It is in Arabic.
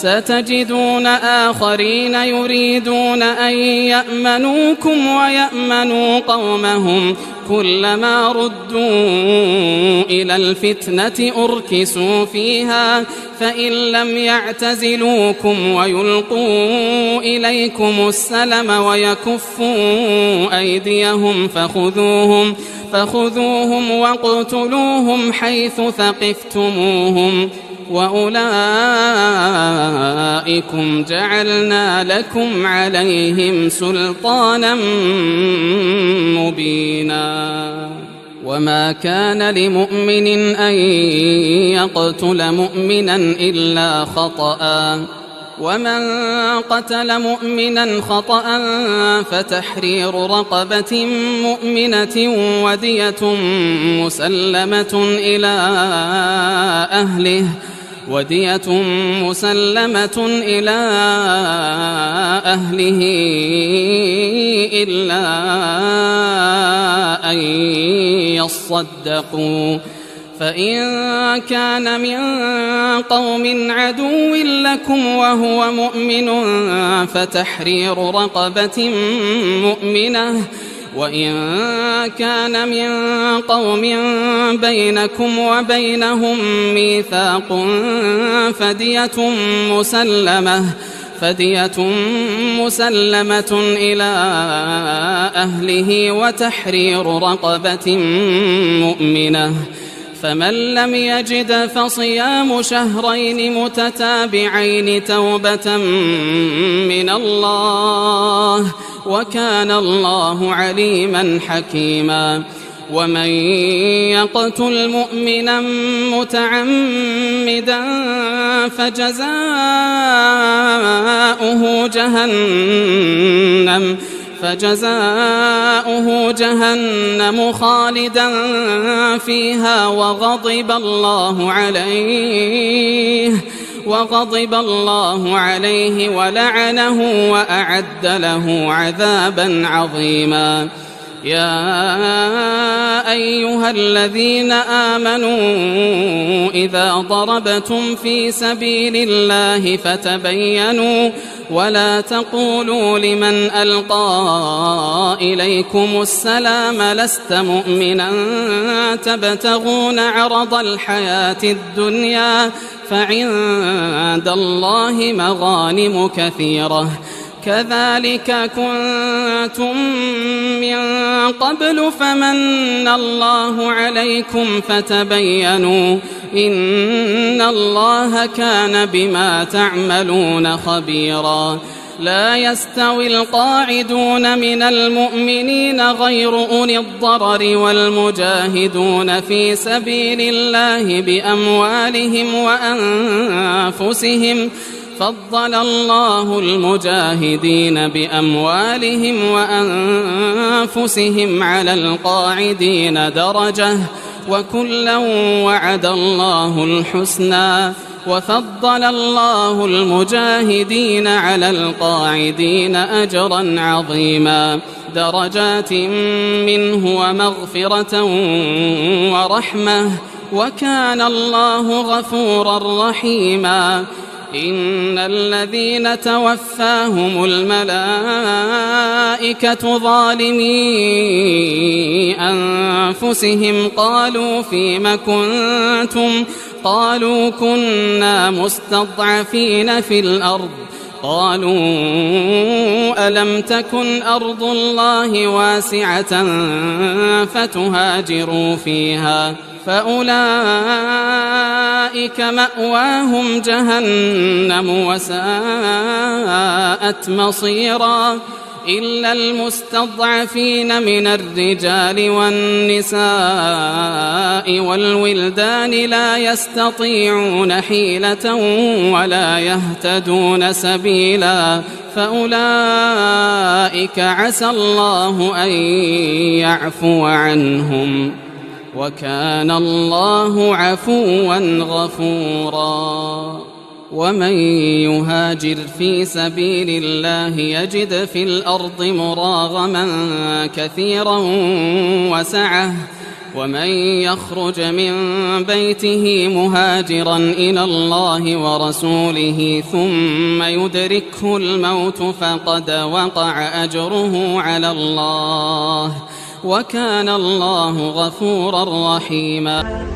ستجدون آخرين يريدون أن يأمنوكم ويأمنوا قومهم كلما ردوا إلى الفتنة أركسوا فيها فإن لم يعتزلوكم ويلقوا إليكم السلم ويكفوا أيديهم فخذوهم واقتلوهم حيث ثقفتموهم وأولئكم جعلنا لكم عليهم سلطانا مبينا وما كان لمؤمن أن يقتل مؤمنا إلا خطأ ومن قتل مؤمنا خطأ فتحرير رقبة مؤمنة ودية مسلمة إلى أهله إلا أن يصدقوا فإن كان من قوم عدو لكم وهو مؤمن فتحرير رقبة مؤمنة وإن كان من قوم بينكم وبينهم ميثاق فدية مسلمة إلى أهله وتحرير رقبة مؤمنة فمن لم يجد فصيام شهرين متتابعين توبة من الله وكان الله عليما حكيما ومن يقتل مؤمنا متعمدا فجزاؤه جهنم خالدا فيها وغضب الله عليه ولعنه وأعد له عذابا عظيما يا أيها الذين آمنوا إذا ضربتم في سبيل الله فتبينوا ولا تقولوا لمن ألقى إليكم السلام لست مؤمنا تبتغون عرض الحياة الدنيا فعند الله مغانم كثيرة كذلك كنتم من قبل فمن الله عليكم فتبينوا إن الله كان بما تعملون خبيرا لا يستوي القاعدون من المؤمنين غير أولي الضرر والمجاهدون في سبيل الله بأموالهم وأنفسهم فضل الله المجاهدين بأموالهم وأنفسهم على القاعدين درجة وكلا وعد الله الحسنى وفضل الله المجاهدين على القاعدين أجرا عظيما درجات منه ومغفرة ورحمة وكان الله غفورا رحيما إن الذين توفاهم الملائكة ظالمي أنفسهم قالوا فيم كنتم قالوا كنا مستضعفين في الأرض قالوا ألم تكن أرض الله واسعة فتهاجروا فيها فأولئك مأواهم جهنم وساءت مصيرا إلا المستضعفين من الرجال والنساء والولدان لا يستطيعون حيلة ولا يهتدون سبيلا فأولئك عسى الله أن يعفو عنهم وكان الله عفوا غفورا ومن يهاجر في سبيل الله يجد في الأرض مراغما كثيرا وسعة ومن يخرج من بيته مهاجرا إلى الله ورسوله ثم يدركه الموت فقد وقع أجره على الله وكان الله غفورا رحيما.